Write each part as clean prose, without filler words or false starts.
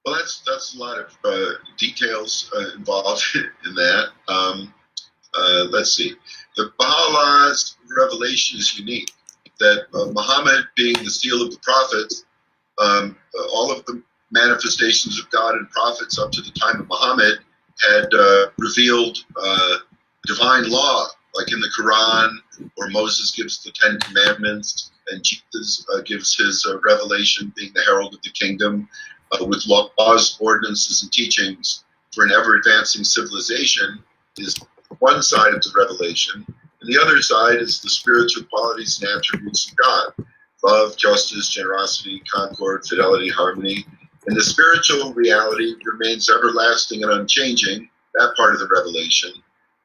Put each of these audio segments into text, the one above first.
Well, that's a lot of details involved in that. Let's see. The Baha'u'llah's revelation is unique. That Muhammad, being the seal of the prophets, all of the manifestations of God and prophets up to the time of Muhammad had revealed divine law, like in the Quran, where Moses gives the Ten Commandments, and Jesus gives his revelation, being the herald of the kingdom, with laws, ordinances, and teachings for an ever-advancing civilization, is one side of the revelation. And the other side is the spiritual qualities and attributes of God: love, justice, generosity, concord, fidelity, harmony. And the spiritual reality remains everlasting and unchanging, that part of the revelation.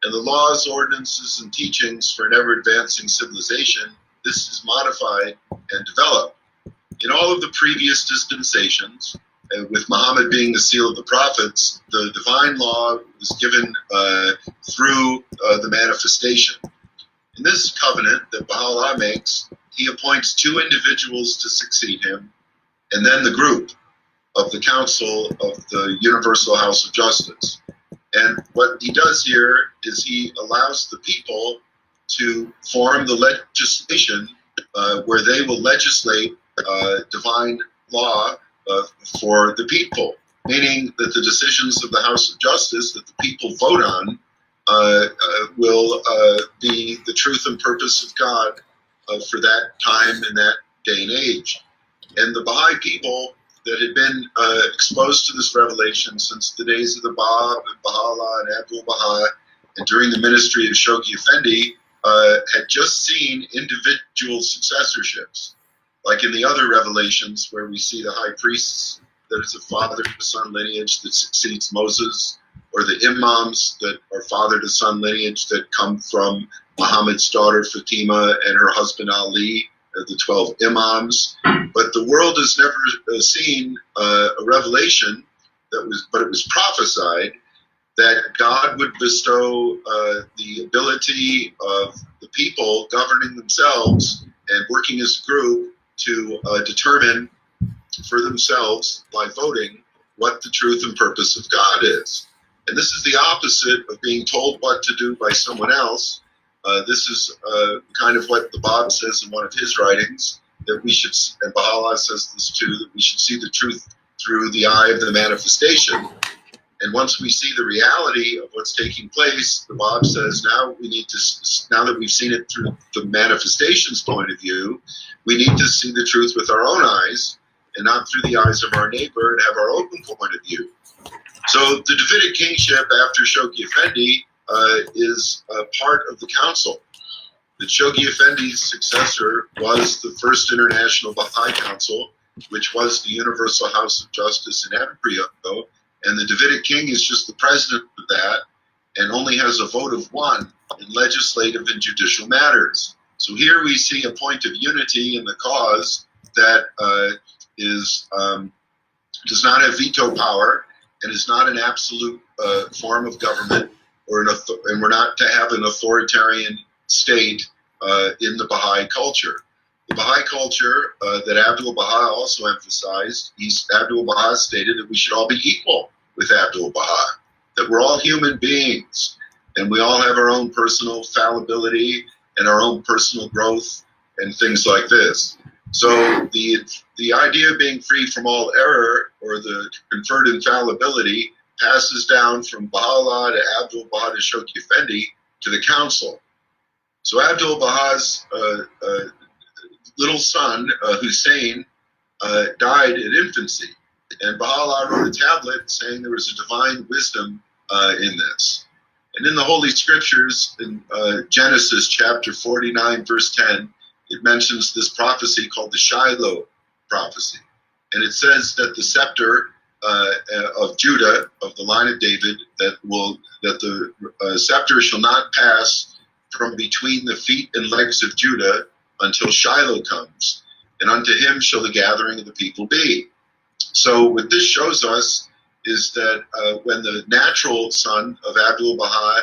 And the laws, ordinances, and teachings for an ever-advancing civilization, this is modified and developed. In all of the previous dispensations, with Muhammad being the seal of the prophets, the divine law was given through the manifestation. In this covenant that Baha'u'llah makes, he appoints two individuals to succeed him, and then the group of the Council of the Universal House of Justice. And what he does here is he allows the people to form the legislation where they will legislate divine law for the people, meaning that the decisions of the House of Justice that the people vote on will be the truth and purpose of God for that time and that day and age. And the Baha'i people that had been exposed to this revelation since the days of the Bab and Baha'u'llah and Abdul-Baha, and during the ministry of Shoughi Effendi, had just seen individual successorships, like in the other revelations where we see the high priests that is a father-to-son lineage that succeeds Moses, or the imams that are father-to-son lineage that come from Muhammad's daughter Fatima and her husband Ali, the 12 imams. But the world has never seen a revelation but it was prophesied that God would bestow the ability of the people governing themselves and working as a group to determine for themselves by voting what the truth and purpose of God is. And this is the opposite of being told what to do by someone else. This is kind of what the Bab says in one of his writings, that we should, and Baha'u'llah says this too, that we should see the truth through the eye of the manifestation. And once we see the reality of what's taking place, the Bab says now we need to, now that we've seen it through the manifestation's point of view, we need to see the truth with our own eyes and not through the eyes of our neighbor, and have our own point of view. So the Davidic kingship after Shoughi Effendi is a part of the council. The Shoughi Effendi's successor was the first International Baha'i Council, which was the Universal House of Justice in embryo, and the Davidic king is just the president of that and only has a vote of one in legislative and judicial matters. So here we see a point of unity in the cause that does not have veto power and is not an absolute form of government, and we're not to have an authoritarian state in the Baha'i culture. The Baha'i culture that Abdul-Baha also emphasized, Abdul-Baha stated that we should all be equal with Abdul-Baha, that we're all human beings, and we all have our own personal fallibility and our own personal growth and things like this. So the idea of being free from all error, or the conferred infallibility, passes down from Baha'u'llah to Abdul-Baha to Shoughi Effendi to the council. So Abdul-Baha's little son, Hussein, died at infancy. And Baha'u'llah wrote a tablet saying there was a divine wisdom in this. And in the Holy Scriptures, in Genesis chapter 49, verse 10, it mentions this prophecy called the Shiloh Prophecy. And it says that the scepter of Judah, of the line of David, that the scepter shall not pass from between the feet and legs of Judah until Shiloh comes, and unto him shall the gathering of the people be. So what this shows us is that when the natural son of Abdul-Baha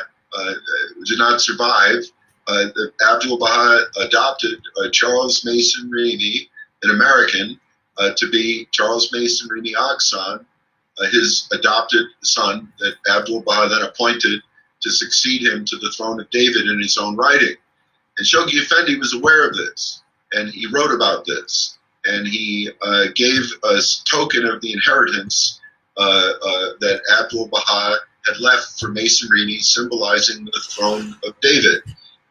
did not survive, Abdul-Baha adopted Charles Mason Reamy, an American, to be Charles Mason Reamy Agsan, his adopted son that Abdul-Baha then appointed to succeed him to the throne of David in his own writing. And Shoghi Effendi was aware of this, and he wrote about this, and he gave a token of the inheritance that Abdul-Baha had left for Mason Remy, symbolizing the throne of David.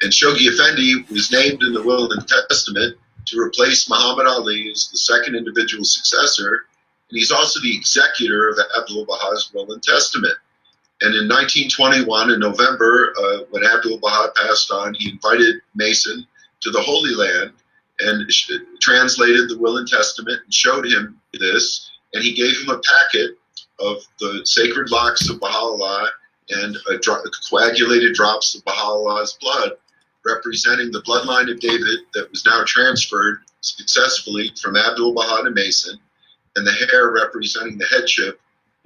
And Shoughi Effendi was named in the Will and Testament to replace Muhammad Ali as the second individual successor, and he's also the executor of Abdul-Baha's Will and Testament. And in 1921, in November, when Abdul-Baha passed on, he invited Mason to the Holy Land and translated the Will and Testament and showed him this, and he gave him a packet of the sacred locks of Baha'u'llah and coagulated drops of Baha'u'llah's blood, representing the bloodline of David that was now transferred successfully from Abdul-Baha to Mason, and the hair representing the headship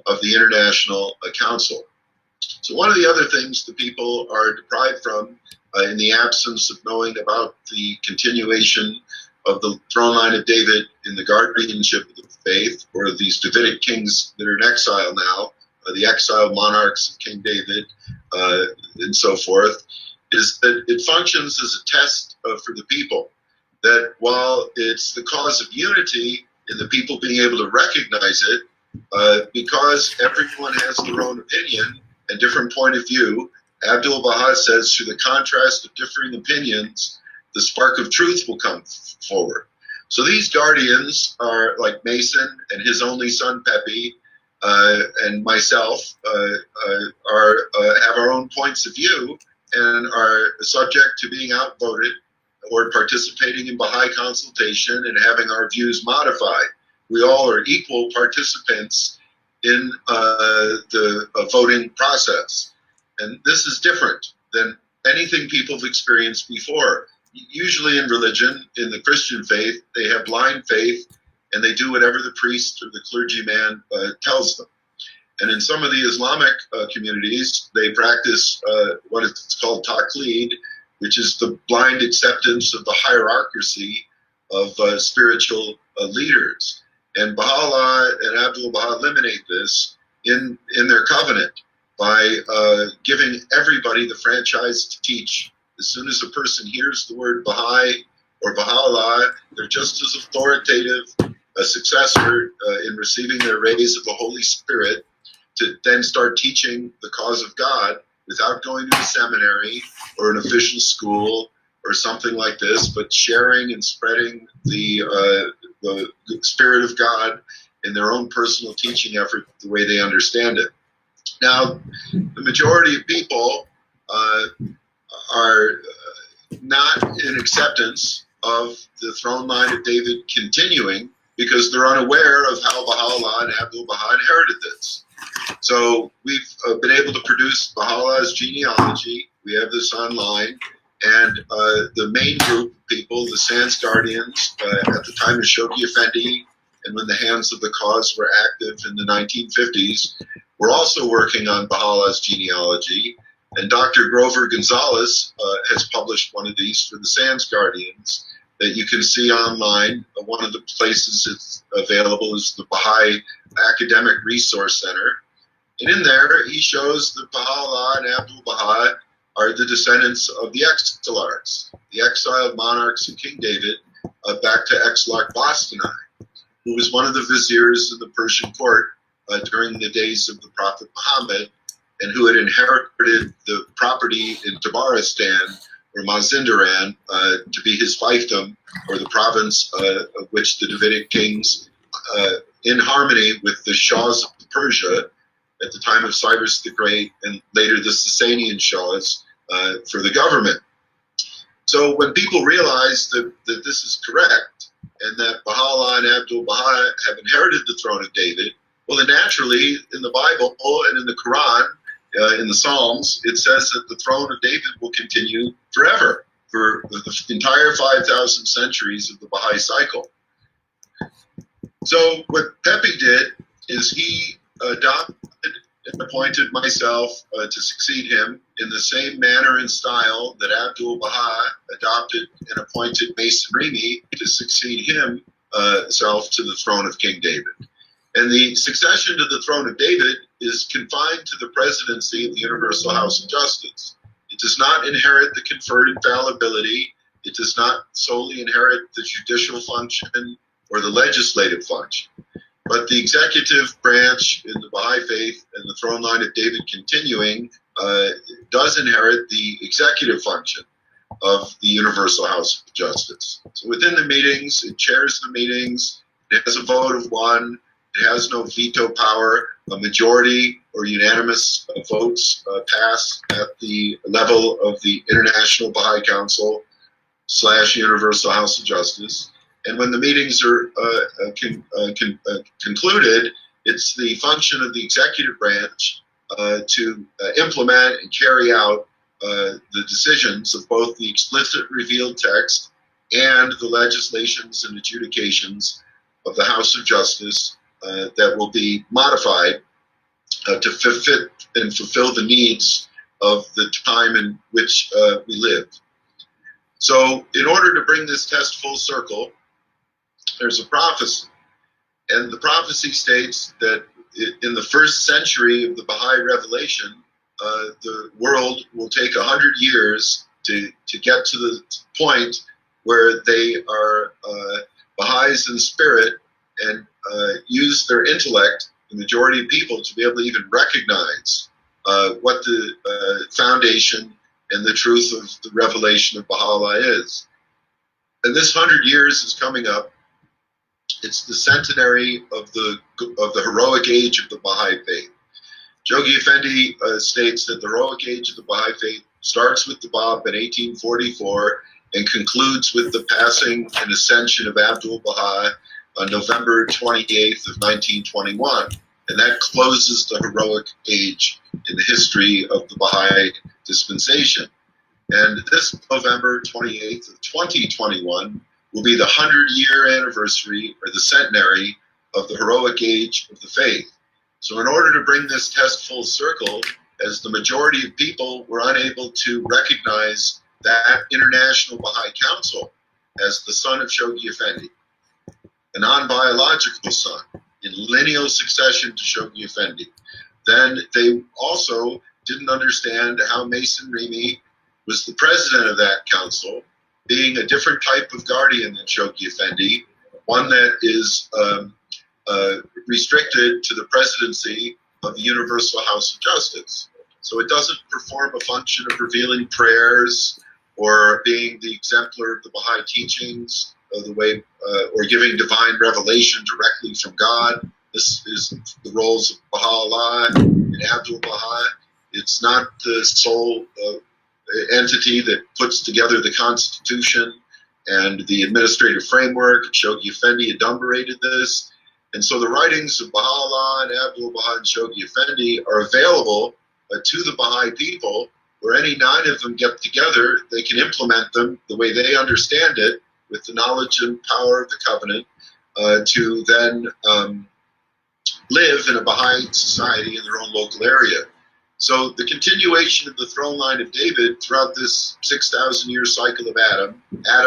of the International Council. So one of the other things the people are deprived from in the absence of knowing about the continuation of the throne line of David in the guardianship of the faith, or these Davidic kings that are in exile now, the exiled monarchs of King David, and so forth, is that it functions as a test for the people, that while it's the cause of unity in the people being able to recognize it, because everyone has their own opinion and different point of view, Abdul-Baha says through the contrast of differing opinions, the spark of truth will come forward. So these guardians are like Mason and his only son Pepe, and myself have our own points of view and are subject to being outvoted or participating in Baha'i consultation and having our views modified. We all are equal participants in the voting process. And this is different than anything people have experienced before. Usually in religion, in the Christian faith, they have blind faith and they do whatever the priest or the clergyman tells them. And in some of the Islamic communities, they practice what is called taqlid, which is the blind acceptance of the hierarchy of spiritual leaders. And Baha'u'llah and Abdul-Baha eliminate this in their covenant by giving everybody the franchise to teach. As soon as a person hears the word Baha'i or Baha'u'llah, they're just as authoritative a successor in receiving their rays of the Holy Spirit to then start teaching the cause of God without going to a seminary or an official school or something like this, but sharing and spreading the Spirit of God in their own personal teaching effort the way they understand it. Now, the majority of people are not in acceptance of the throne line of David continuing because they're unaware of how Baha'u'llah and Abdul-Baha inherited this. So we've been able to produce Baha'u'llah's genealogy. We have this online. And the main group of people, the Sans Guardians, at the time of Shoughi Effendi, and when the Hands of the Cause were active in the 1950s, were also working on Baha'u'llah's genealogy. And Dr. Grover Gonzalez has published one of these for the Sans Guardians that you can see online. One of the places it's available is the Baha'i Academic Resource Center. And in there, he shows that Baha'u'llah and Abdul-Baha are the descendants of the exilarchs, the exiled monarchs of King David, back to Exilarch Bostanai, who was one of the viziers of the Persian court during the days of the Prophet Muhammad, and who had inherited the property in Tabaristan, or Mazindaran, to be his fiefdom, or the province of which the Davidic kings, in harmony with the Shahs of Persia, at the time of Cyrus the Great, and later the Sasanian Shahs, for the government. So when people realize that this is correct, and that Baha'u'llah and Abdul-Baha have inherited the throne of David, well, then naturally, in the Bible and in the Quran, in the Psalms, it says that the throne of David will continue forever, for the entire 5,000 centuries of the Baha'i cycle. So what Pepe did is he adopted and appointed myself to succeed him in the same manner and style that Abdul-Baha adopted and appointed Mason Remy to succeed himself to the throne of King David. And the succession to the throne of David is confined to the presidency of the Universal House of Justice. It does not inherit the conferred infallibility. It does not solely inherit the judicial function or the legislative function. But the executive branch in the Baha'i faith and the throne line of David continuing does inherit the executive function of the Universal House of Justice. So within the meetings, it chairs the meetings, it has a vote of one, it has no veto power, a majority or unanimous votes pass at the level of the International Baha'i Council / Universal House of Justice. And when the meetings are concluded, it's the function of the executive branch to implement and carry out the decisions of both the explicit revealed text and the legislations and adjudications of the House of Justice that will be modified to fit and fulfill the needs of the time in which we live. So in order to bring this test full circle, there's a prophecy. And the prophecy states that in the first century of the Baha'i revelation, the world will take 100 years to get to the point where they are Baha'is in spirit and use their intellect, the majority of people, to be able to even recognize what the foundation and the truth of the revelation of Baha'u'llah is. And this 100 years is coming up. It's the centenary of the heroic age of the Baha'i faith. Shoughi Effendi states that the heroic age of the Baha'i faith starts with the Bab in 1844 and concludes with the passing and ascension of Abdul Baha on November 28th of 1921. And that closes the heroic age in the history of the Baha'i dispensation. And this November 28th of 2021 will be the 100-year anniversary, or the centenary, of the heroic age of the faith. So in order to bring this test full circle, as the majority of people were unable to recognize that International Baha'i Council as the son of Shoughi Effendi, a non-biological son, in lineal succession to Shoughi Effendi, then they also didn't understand how Mason Rimi was the president of that council, being a different type of guardian than Shoughi Effendi, one that is restricted to the presidency of the Universal House of Justice. So it doesn't perform a function of revealing prayers or being the exemplar of the Baha'i teachings of the way, or giving divine revelation directly from God. This is the roles of Baha'u'llah and Abdul Baha. It's not the sole entity that puts together the Constitution and the administrative framework. Shoughi Effendi adumbrated this. And so the writings of Baha'u'llah and Abdul Baha and Shoughi Effendi are available to the Baha'i people, where any 9 of them get together, they can implement them the way they understand it, with the knowledge and power of the covenant, to then live in a Baha'i society in their own local area. So the continuation of the throne line of David throughout this 6,000-year cycle of Adam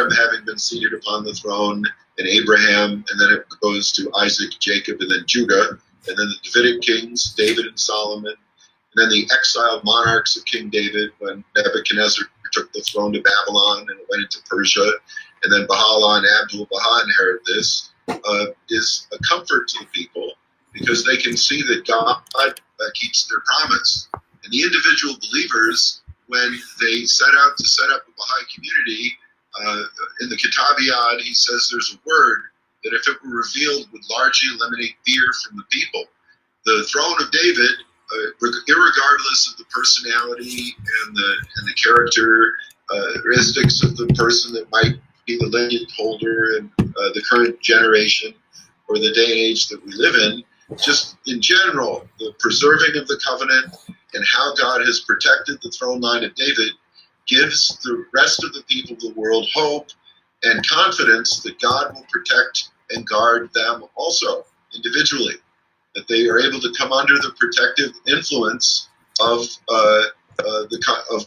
having been seated upon the throne, and Abraham, and then it goes to Isaac, Jacob, and then Judah, and then the Davidic kings, David and Solomon, and then the exiled monarchs of King David when Nebuchadnezzar took the throne to Babylon and went into Persia, and then Baha'u'llah and Abdul Baha inherit this, is a comfort to the people, because they can see that God keeps their promise. And the individual believers, when they set out to set up a Baha'i community, in the Kitabiyad, he says there's a word that, if it were revealed, would largely eliminate fear from the people. The throne of David, irregardless of the personality and the characteristics of the person that might be the lineage holder in the current generation or the day and age that we live in, just in general, the preserving of the covenant and how God has protected the throne line of David gives the rest of the people of the world hope and confidence that God will protect and guard them also individually, that they are able to come under the protective influence of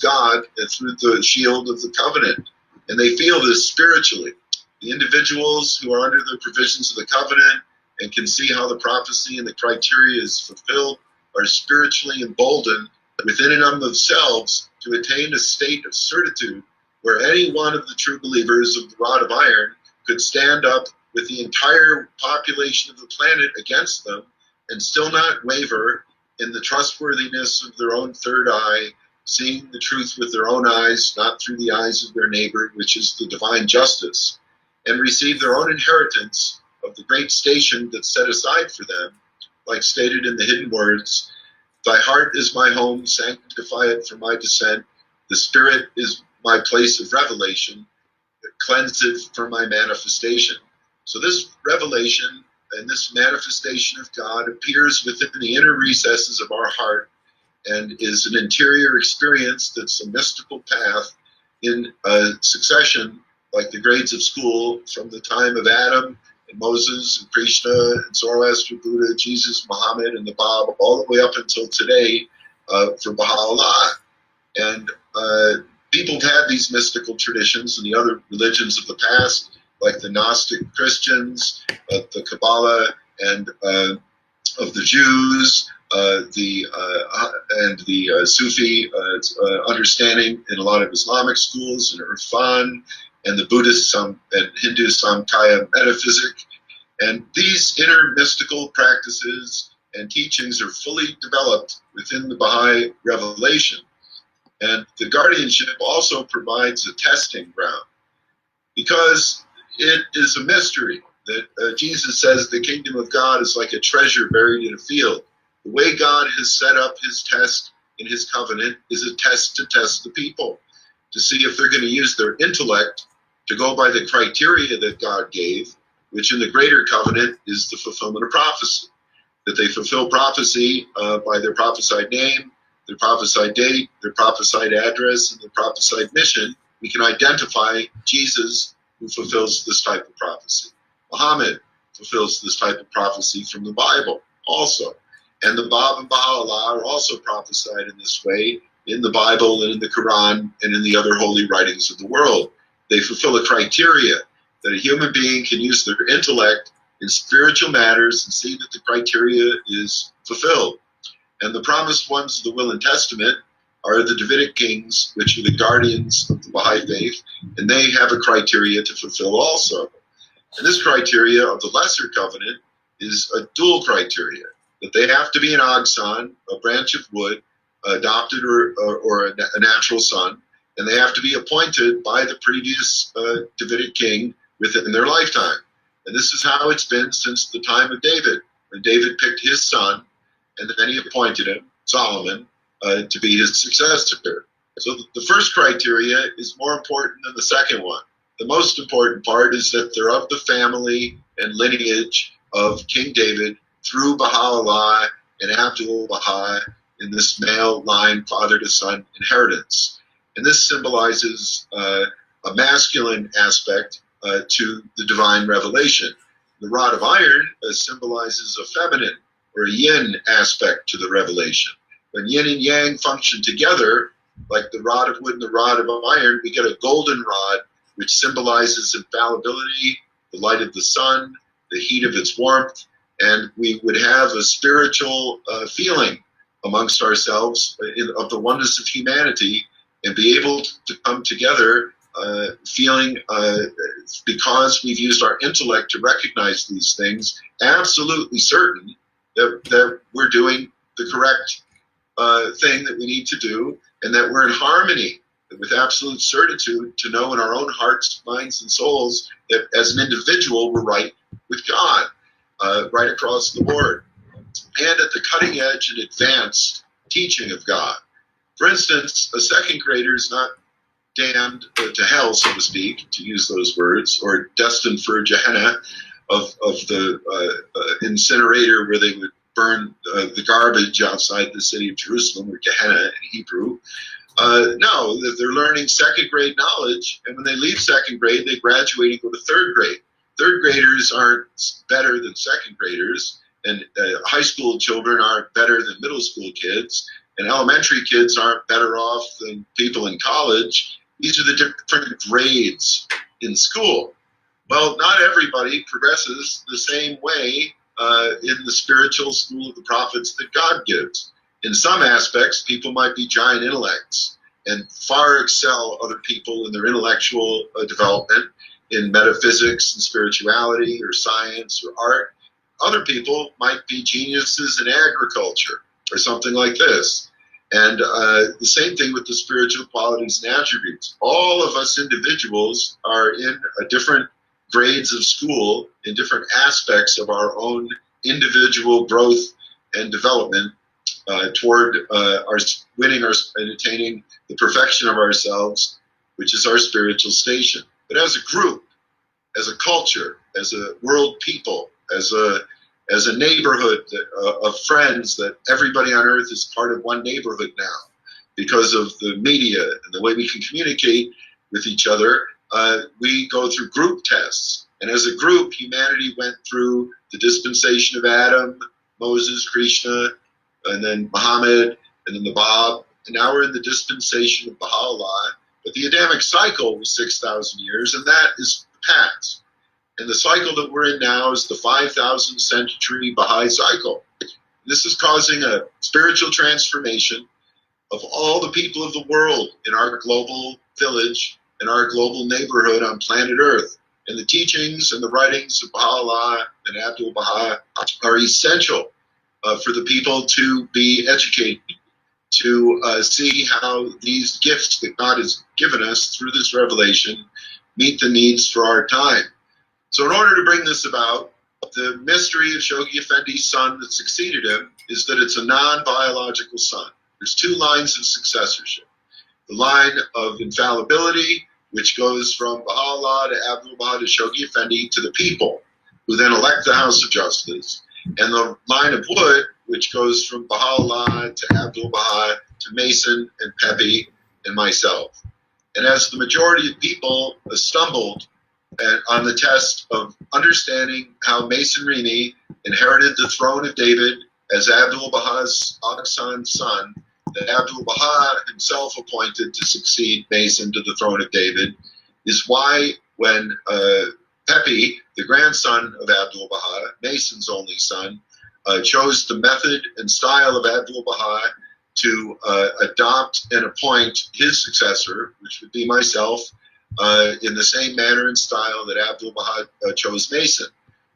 God through the shield of the covenant. And they feel this spiritually. The individuals who are under the provisions of the covenant and can see how the prophecy and the criteria is fulfilled are spiritually emboldened within and of themselves to attain a state of certitude where any one of the true believers of the rod of iron could stand up with the entire population of the planet against them and still not waver in the trustworthiness of their own third eye, seeing the truth with their own eyes, not through the eyes of their neighbor, which is the divine justice, and receive their own inheritance of the great station that's set aside for them, like stated in the hidden words, "Thy heart is my home, sanctify it for my descent. The Spirit is my place of revelation, cleanse it for my manifestation." So this revelation and this manifestation of God appears within the inner recesses of our heart and is an interior experience that's a mystical path in a succession, like the grades of school, from the time of Adam and Moses and Krishna and Zoroaster, Buddha, Jesus, Muhammad, and the Bab, all the way up until today for Baha'u'llah. And people have had these mystical traditions in the other religions of the past, like the Gnostic Christians, the Kabbalah, and of the Jews, and the Sufi understanding in a lot of Islamic schools, and Irfan, and the Buddhist and Hindu Samkhya metaphysic. And these inner mystical practices and teachings are fully developed within the Baha'i revelation. And the guardianship also provides a testing ground, because it is a mystery that Jesus says the kingdom of God is like a treasure buried in a field. The way God has set up his test in his covenant is a test to test the people, to see if they're going to use their intellect to go by the criteria that God gave, which in the greater covenant is the fulfillment of prophecy, that they fulfill prophecy by their prophesied name, their prophesied date, their prophesied address, and their prophesied mission. We can identify Jesus, who fulfills this type of prophecy. Muhammad fulfills this type of prophecy from the Bible also. And the Bab and Baha'u'llah are also prophesied in this way in the Bible and in the Quran and in the other holy writings of the world. They fulfill a criteria that a human being can use their intellect in spiritual matters and see that the criteria is fulfilled. And the promised ones of the Will and Testament are the Davidic kings, which are the guardians of the Baha'i faith, and they have a criteria to fulfill also. And this criteria of the Lesser Covenant is a dual criteria, that they have to be an Ogson, a branch of wood, adopted or a natural son, and they have to be appointed by the previous Davidic king within their lifetime. And this is how it's been since the time of David, when David picked his son, and then he appointed him, Solomon, to be his successor. So the first criteria is more important than the second one. The most important part is that they're of the family and lineage of King David through Baha'u'llah and Abdul-Baha in this male line, father to son inheritance. And this symbolizes a masculine aspect to the divine revelation. The rod of iron symbolizes a feminine or a yin aspect to the revelation. When yin and yang function together, like the rod of wood and the rod of iron, we get a golden rod, which symbolizes infallibility, the light of the sun, the heat of its warmth, and we would have a spiritual feeling amongst ourselves of the oneness of humanity and be able to come together feeling, because we've used our intellect to recognize these things, absolutely certain that we're doing the correct thing that we need to do, and that we're in harmony with absolute certitude to know in our own hearts, minds, and souls that as an individual we're right with God, right across the board, and at the cutting edge and advanced teaching of God. For instance, a second grader is not damned to hell, so to speak, to use those words, or destined for Gehenna of the incinerator where they would burn the garbage outside the city of Jerusalem, or Gehenna in Hebrew. No, they're learning second grade knowledge, and when they leave second grade, they graduate and go to third grade. Third graders aren't better than second graders, and high school children aren't better than middle school kids, and elementary kids aren't better off than people in college. These are the different grades in school. Well, not everybody progresses the same way in the spiritual school of the prophets that God gives. In some aspects, people might be giant intellects and far excel other people in their intellectual development in metaphysics and spirituality or science or art. Other people might be geniuses in agriculture or something like this. And the same thing with the spiritual qualities and attributes. All of us individuals are in different grades of school in different aspects of our own individual growth and development toward our winning our and attaining the perfection of ourselves, which is our spiritual station. But as a group, as a culture, as a world people, as a neighborhood of friends, that everybody on earth is part of one neighborhood now because of the media and the way we can communicate with each other. We go through group tests. And as a group, humanity went through the dispensation of Adam, Moses, Krishna, and then Muhammad, and then the Bab. And now we're in the dispensation of Baha'u'llah. But the Adamic cycle was 6,000 years, and that is past. And the cycle that we're in now is the 5,000 century Baha'i cycle. This is causing a spiritual transformation of all the people of the world in our global village, in our global neighborhood on planet Earth. And the teachings and the writings of Baha'u'llah and Abdul-Baha are essential for the people to be educated, to see how these gifts that God has given us through this revelation meet the needs for our time. So in order to bring this about, the mystery of Shoughi Effendi's son that succeeded him is that it's a non-biological son. There's two lines of successorship. The line of infallibility, which goes from Baha'u'llah to Abdul-Baha to Shoughi Effendi to the people, who then elect the House of Justice. And the line of wood, which goes from Baha'u'llah to Abdul-Baha to Mason and Pepe and myself. And as the majority of people stumbled on the test of understanding how Mason Remy inherited the throne of David as Abdul-Baha's Aghsan's son, that Abdul-Baha himself appointed to succeed Mason to the throne of David, is why when Pepe, the grandson of Abdul-Baha, Mason's only son, chose the method and style of Abdul-Baha to adopt and appoint his successor, which would be myself, in the same manner and style that Abdul-Baha chose Mason.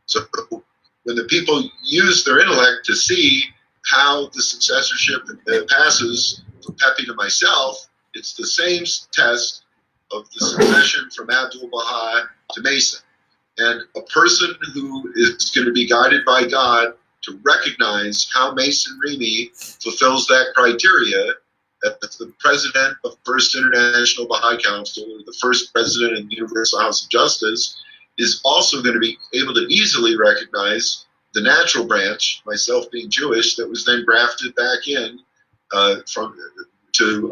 So when the people use their intellect to see how the successorship passes from Pepe to myself, it's the same test of the succession from Abdul-Baha to Mason. And a person who is going to be guided by God to recognize how Mason Remy fulfills that criteria, as the president of First International Baha'i Council, or the first president of the Universal House of Justice, is also going to be able to easily recognize the natural branch, myself being Jewish, that was then grafted back in to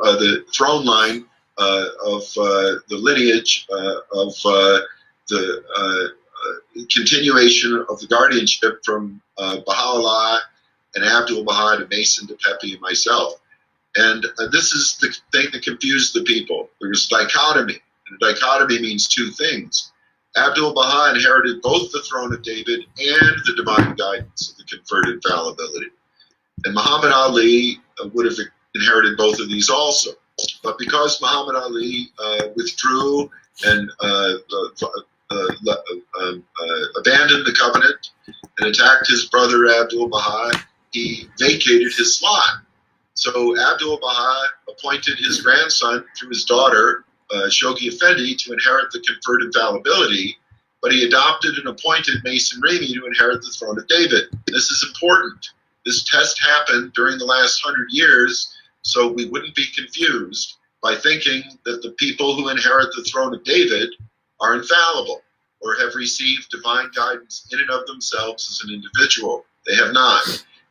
the throne line of the lineage of the continuation of the guardianship from Baha'u'llah and Abdul-Baha to Mason to Pepe and myself. And this is the thing that confused the people. There was dichotomy, and a dichotomy means two things. Abdul-Baha inherited both the throne of David and the divine guidance of the conferred infallibility. And Muhammad Ali would have inherited both of these also. But because Muhammad Ali withdrew and abandoned the covenant and attacked his brother Abdul-Baha, he vacated his slot. So Abdul-Baha appointed his grandson through his daughter, Shoughi Effendi, to inherit the conferred infallibility, but he adopted and appointed Mason Remy to inherit the throne of David. This is important. This test happened during the last 100 years, so we wouldn't be confused by thinking that the people who inherit the throne of David are infallible or have received divine guidance in and of themselves as an individual. They have not.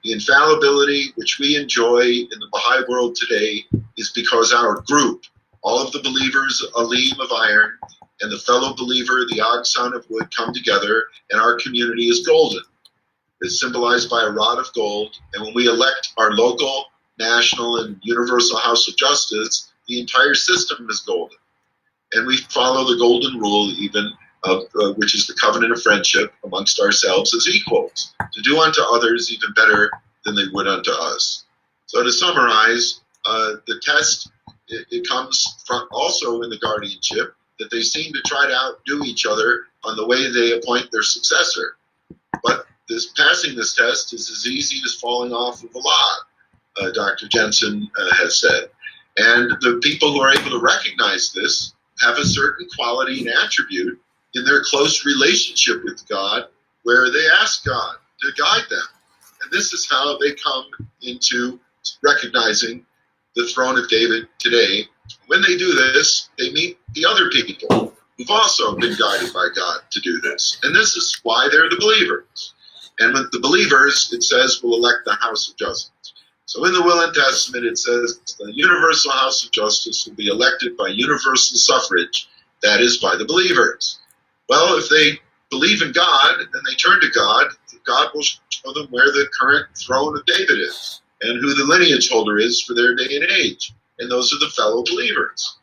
The infallibility which we enjoy in the Baha'i world today is because our group, all of the believers, Alim of iron, and the fellow believer, the Aghsan of wood, come together, and our community is golden. It's symbolized by a rod of gold, and when we elect our local, national, and universal House of Justice, the entire system is golden. And we follow the golden rule even which is the covenant of friendship amongst ourselves as equals, to do unto others even better than they would unto us. So to summarize, the test, it comes from also in the guardianship that they seem to try to outdo each other on the way they appoint their successor. But passing this test is as easy as falling off of a log, Dr. Jensen has said. And the people who are able to recognize this have a certain quality and attribute in their close relationship with God, where they ask God to guide them. And this is how they come into recognizing the throne of David today. When they do this, they meet the other people who've also been guided by God to do this. And this is why they're the believers. And with the believers, it says, will elect the house of justice. So in the Will and Testament, it says the universal house of justice will be elected by universal suffrage, that is, by the believers. Well, if they believe in God and they turn to God, God will show them where the current throne of David is and who the lineage holder is for their day and age. And those are the fellow believers.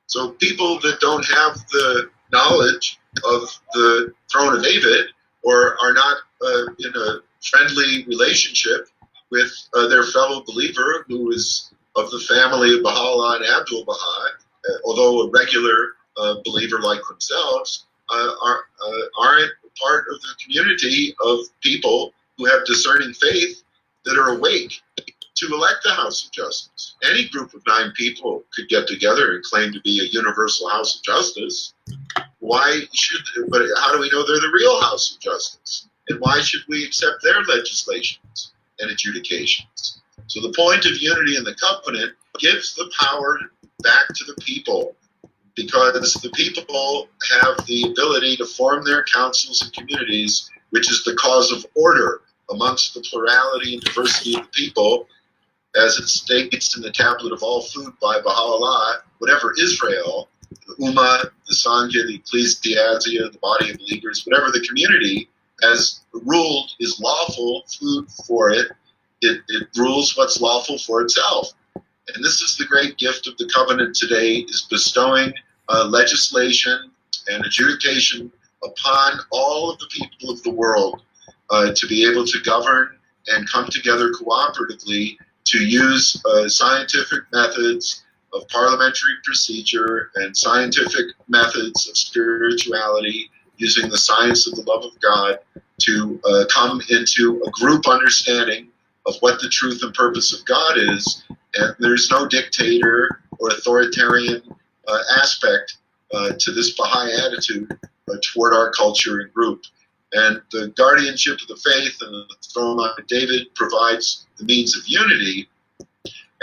So people that don't have the knowledge of the throne of David or are not in a friendly relationship with their fellow believer who is of the family of Baha'u'llah and Abdul-Baha, although a regular believer like themselves, aren't part of the community of people who have discerning faith that are awake to elect the house of justice. Any group of 9 people could get together and claim to be a universal house of justice. But how do we know they're the real house of justice? And why should we accept their legislations and adjudications? So the point of unity in the covenant gives the power back to the people, because the people have the ability to form their councils and communities, which is the cause of order amongst the plurality and diversity of the people, as it states in the Tablet of All Food by Baha'u'llah. Whatever Israel, the Ummah, the Sangha, the Ecclesia, the body of believers, whatever the community has ruled is lawful food for it, it rules what's lawful for itself. And this is the great gift of the covenant today, is bestowing legislation and adjudication upon all of the people of the world to be able to govern and come together cooperatively to use scientific methods of parliamentary procedure and scientific methods of spirituality, using the science of the love of God to come into a group understanding of what the truth and purpose of God is. And there's no dictator or authoritarian aspect to this Baha'i attitude toward our culture and group. And the guardianship of the faith and the throne of David provides the means of unity,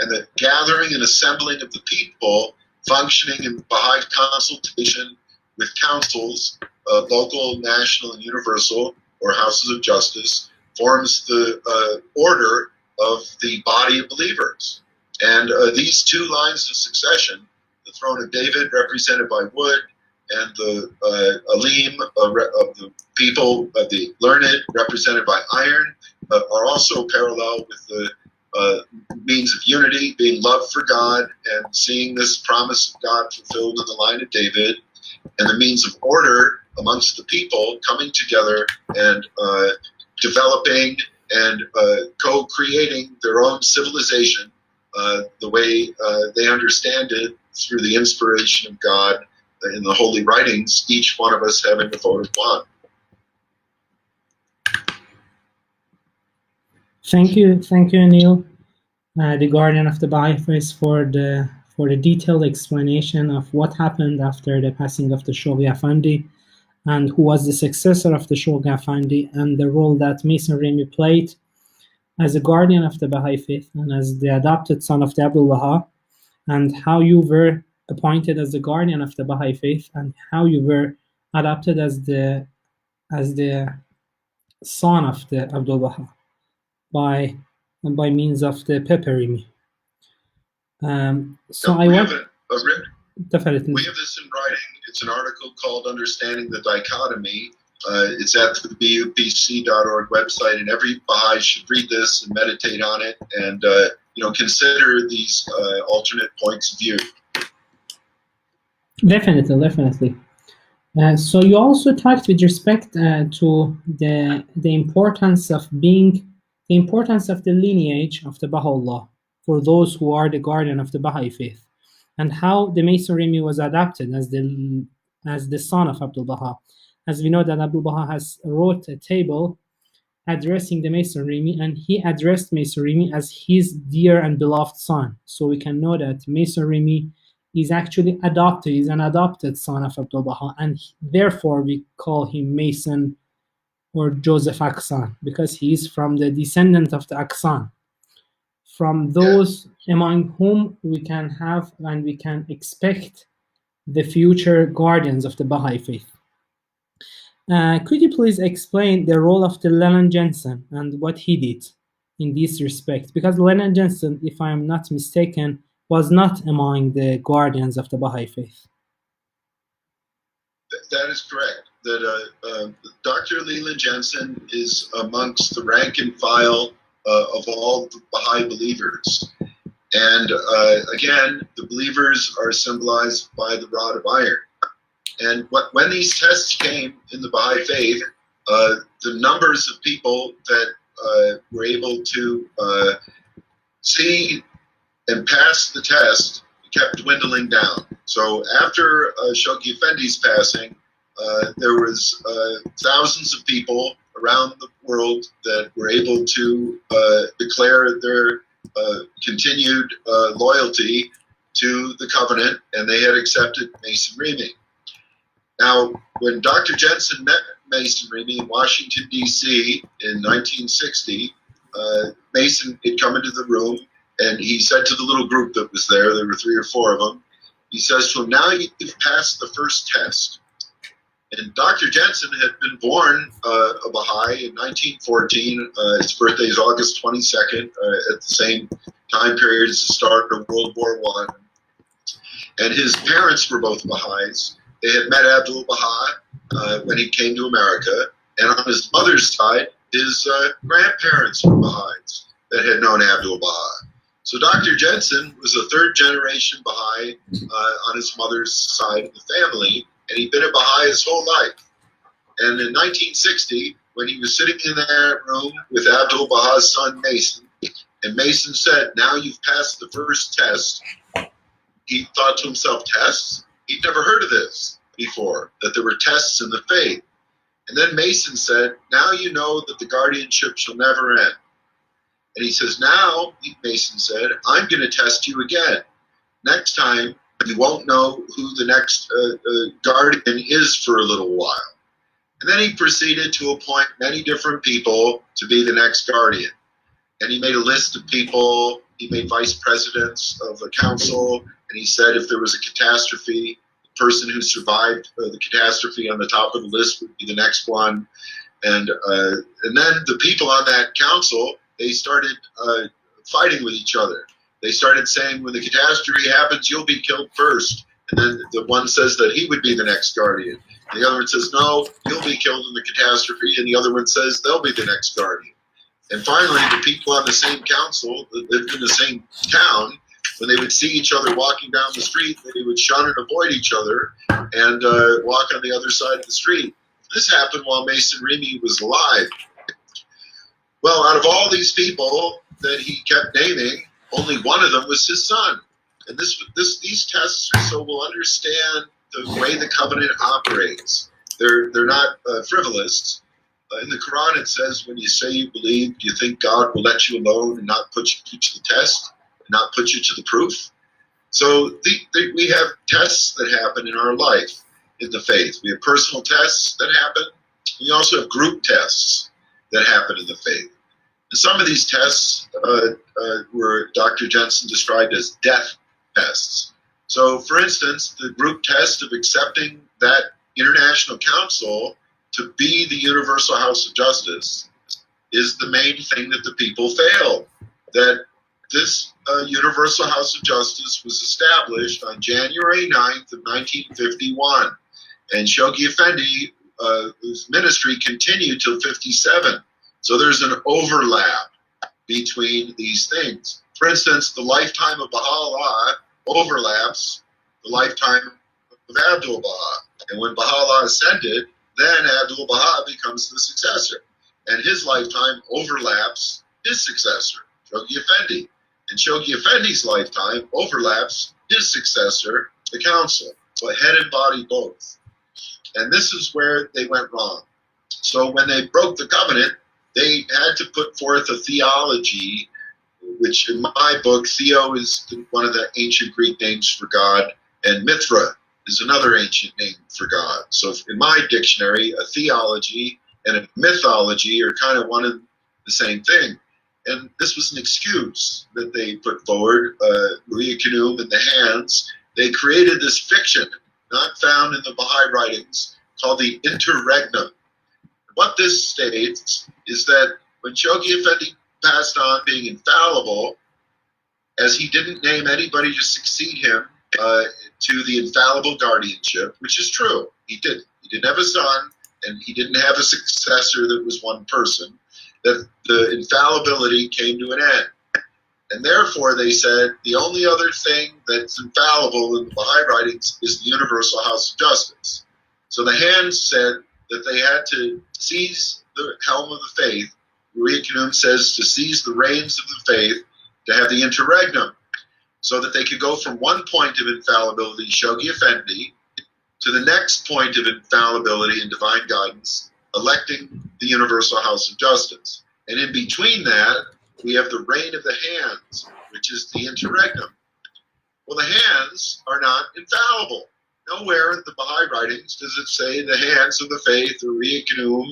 and the gathering and assembling of the people functioning in Baha'i consultation with councils, local, national, and universal, or houses of justice, forms the order of the body of believers. And these 2 lines of succession, the throne of David represented by wood, and the alim of the people of the learned represented by iron, are also parallel with the means of unity, being love for God and seeing this promise of God fulfilled in the line of David, and the means of order amongst the people coming together and developing and co-creating their own civilization the way they understand it through the inspiration of God in the holy writings, each one of us having the vote of one. Thank you, Neil, the guardian of the Baha'i faith, for the detailed explanation of what happened after the passing of the Shoughi-Effendi, and who was the successor of the Shoughi-Effendi, and the role that Mason Remy played as a guardian of the Baha'i faith and as the adopted son of the Abdul-Baha, and how you were appointed as the guardian of the Baha'i faith, and how you were adopted as the son of the Abdul-Baha by means of the Peperimi. So I want definitely. We have this in writing. It's an article called "Understanding the Dichotomy." It's at the bupc.org website, and every Baha'i should read this and meditate on it, and consider these alternate points of view. Definitely. So you also talked with respect to the importance of the importance of the lineage of the Baha'u'llah for those who are the guardian of the Baha'i faith, and how the Masonry was adopted as the son of Abdul Baha. As we know that Abdul Baha has wrote a table addressing the Masonry, and he addressed Masonry as his dear and beloved son. So we can know that Masonry is actually adopted, is an adopted son of Abdul Baha, and therefore we call him Mason or Joseph Aksan, because he is from the descendant of the Aksan, from Yeah. those among whom we can have and we can expect the future guardians of the Baha'i faith. Could you please explain the role of the Leland Jensen and what he did in this respect? Because Leland Jensen, if I am not mistaken, was not among the guardians of the Baha'i faith. That is correct. That Dr. Leland Jensen is amongst the rank and file of all the Baha'i believers. And again, the believers are symbolized by the rod of iron. And when these tests came in the Baha'i faith, the numbers of people that were able to see and pass the test kept dwindling down. So after Shoughi Effendi's passing, there was thousands of people around the world that were able to declare their continued loyalty to the covenant, and they had accepted Mason Remy. Now, when Dr. Jensen met Mason Remy in Washington, D.C. in 1960, Mason had come into the room, and he said to the little group that was there were 3 or 4 of them, he says to them, now you've passed the first test. And Dr. Jensen had been born a Baha'i in 1914. His birthday is August 22nd, at the same time period as the start of World War I. And his parents were both Baha'is. They had met Abdul Baha when he came to America. And on his mother's side, his grandparents were Baha'is that had known Abdul Baha. So Dr. Jensen was a third-generation Baha'i on his mother's side of the family, and he'd been a Baha'i his whole life. And in 1960, when he was sitting in that room with Abdul Baha's son, Mason, and Mason said, now you've passed the first test, he thought to himself, tests? He'd never heard of this before, that there were tests in the faith. And then Mason said, now you know that the guardianship shall never end. And he says, now, Mason said, I'm going to test you again. Next time, you won't know who the next guardian is for a little while. And then he proceeded to appoint many different people to be the next guardian. And he made a list of people. He made vice presidents of the council. And he said if there was a catastrophe, the person who survived the catastrophe on the top of the list would be the next one. And then the people on that council, they started fighting with each other. They started saying, when the catastrophe happens, you'll be killed first. And then the one says that he would be the next guardian. And the other one says, no, you'll be killed in the catastrophe. And the other one says, they'll be the next guardian. And finally, the people on the same council that lived in the same town, when they would see each other walking down the street, they would shun and avoid each other and walk on the other side of the street. This happened while Mason Remy was alive. Well, out of all these people that he kept naming, only one of them was his son. And these tests are so we'll understand the way the covenant operates. They're not frivolous. In the Quran it says, when you say you believe, do you think God will let you alone and not put you to the test, and not put you to the proof? So we have tests that happen in our life in the faith. We have personal tests that happen. We also have group tests that happen in the faith. And some of these tests were Dr. Jensen described as death tests. So, for instance, the group test of accepting that international council to be the Universal House of Justice is the main thing that the people failed. That this Universal House of Justice was established on January 9th of 1951. And Shoughi Effendi, whose ministry continued till 57. So there's an overlap between these things. For instance, the lifetime of Baha'u'llah overlaps the lifetime of Abdul Baha. And when Baha'u'llah ascended, then Abdul-Baha becomes the successor. And his lifetime overlaps his successor, Shoughi Effendi. And Shoughi Effendi's lifetime overlaps his successor, the council. So head and body both. And this is where they went wrong. So when they broke the covenant, they had to put forth a theology, which in my book, Theo is one of the ancient Greek names for God, and Mithra is another ancient name for God. So in my dictionary, a theology and a mythology are kind of one and the same thing. And this was an excuse that they put forward, Maria Kanum and the Hands. They created this fiction, not found in the Baha'i writings, called the Interregnum. What this states is that when Shoughi Effendi passed on being infallible, as he didn't name anybody to succeed him to the infallible guardianship, which is true, he didn't. He didn't have a son, and he didn't have a successor that was one person, that the infallibility came to an end. And therefore, they said, the only other thing that's infallible in the Baha'i writings is the universal house of justice. So the Hands said that they had to seize the helm of the faith. Maria Kanum says to seize the reins of the faith, to have the interregnum, so that they could go from one point of infallibility, Shoughi Effendi, to the next point of infallibility and divine guidance, electing the universal house of justice. And in between that, we have the reign of the Hands, which is the interregnum. Well, the Hands are not infallible. Nowhere in the Baha'i writings does it say the Hands of the faith, or Maria Kanum,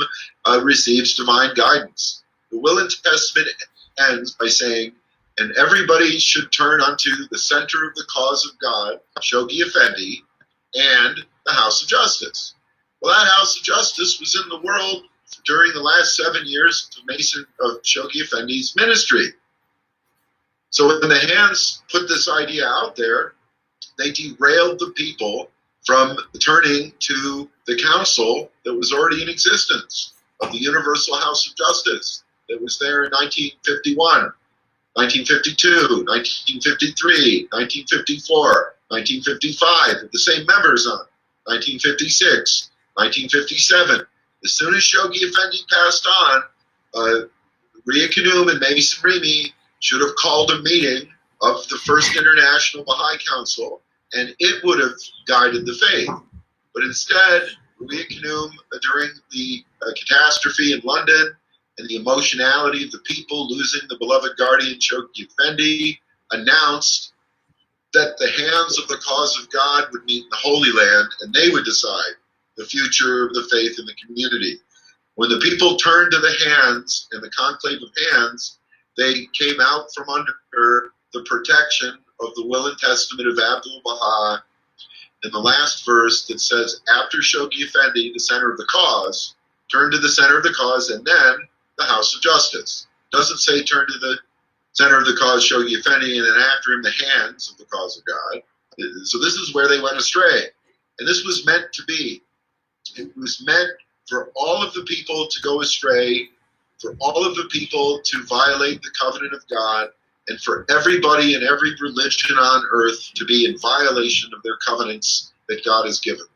receives divine guidance. The Will and Testament ends by saying, and everybody should turn unto the center of the cause of God, Shoughi Effendi, and the house of justice. Well, that house of justice was in the world during the last 7 years of Shoughi Effendi's ministry. So when the Hands put this idea out there, they derailed the people from turning to the council that was already in existence of the Universal House of Justice that was there in 1951, 1952, 1953, 1954, 1955, with the same members on it, 1956, 1957. As soon as Shoughi Effendi passed on, Maria Kanum and Mason Remy should have called a meeting of the First International Baha'i Council, and it would have guided the faith. But instead, Maria Kanum, during the catastrophe in London and the emotionality of the people losing the beloved guardian Shoughi Effendi, announced that the Hands of the cause of God would meet in the Holy Land, and they would decide the future of the faith in the community. When the people turned to the Hands and the conclave of Hands, they came out from under the protection of the Will and Testament of Abdul-Baha in the last verse that says, after Shoughi Effendi, the center of the cause, turn to the center of the cause, and then the house of justice. It doesn't say turn to the center of the cause, Shoughi Effendi, and then after him, the Hands of the cause of God. So this is where they went astray. And this was meant to be. It was meant for all of the people to go astray, for all of the people to violate the covenant of God, and for everybody in every religion on earth to be in violation of their covenants that God has given.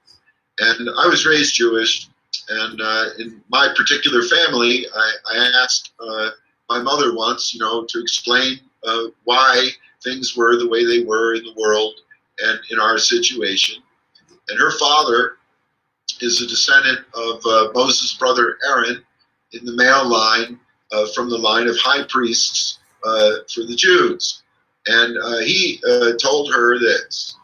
And I was raised Jewish, and in my particular family, I asked my mother once, to explain why things were the way they were in the world and in our situation. And her father is a descendant of Moses' brother Aaron in the male line from the line of high priests for the Jews. And he told her this.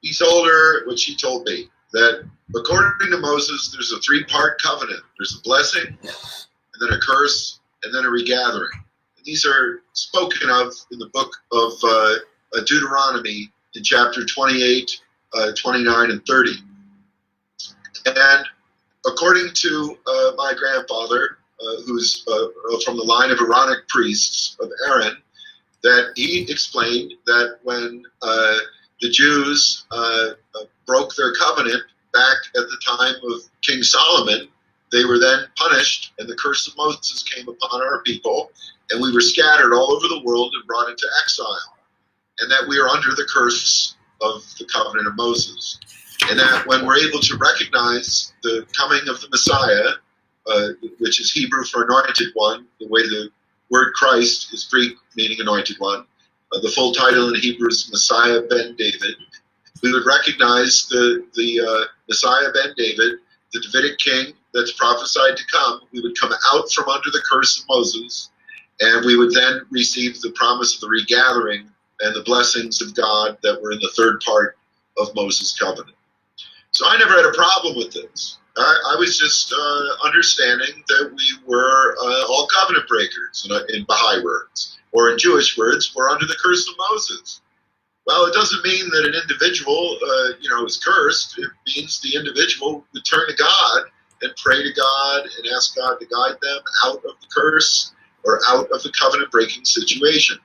He told her what she told me, that according to Moses, there's a three-part covenant. There's a blessing, and then a curse, and then a regathering. And these are spoken of in the book of Deuteronomy in chapter 28, 29, and 30. And according to my grandfather, who's from the line of Aaronic priests of Aaron, that he explained that when the Jews broke their covenant back at the time of King Solomon, they were then punished, and the curse of Moses came upon our people, and we were scattered all over the world and brought into exile, and that we are under the curse of the covenant of Moses. And that when we're able to recognize the coming of the Messiah, which is Hebrew for anointed one, the way the word Christ is Greek, meaning anointed one, the full title in Hebrew is Messiah ben David. We would recognize the Messiah ben David, the Davidic king that's prophesied to come. We would come out from under the curse of Moses, and we would then receive the promise of the regathering and the blessings of God that were in the third part of Moses' covenant. So I never had a problem with this. I was just understanding that we were all covenant breakers, in Baha'i words, or in Jewish words, we're under the curse of Moses. Well, it doesn't mean that an individual, is cursed. It means the individual would turn to God and pray to God and ask God to guide them out of the curse or out of the covenant-breaking situation.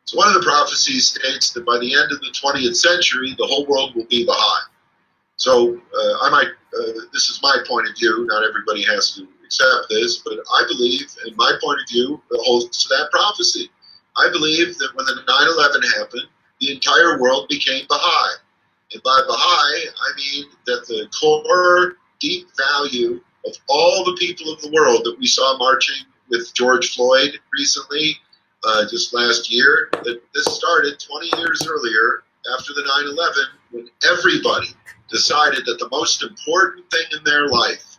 So one of the prophecies states that by the end of the 20th century, the whole world will be Baha'i. So this is my point of view, not everybody has to accept this, but I believe, in my point of view, it holds to that prophecy. I believe that when the 9/11 happened, the entire world became Baha'i. And by Baha'i, I mean that the core, deep value of all the people of the world that we saw marching with George Floyd recently, just last year, that this started 20 years earlier after the 9/11, when everybody decided that the most important thing in their life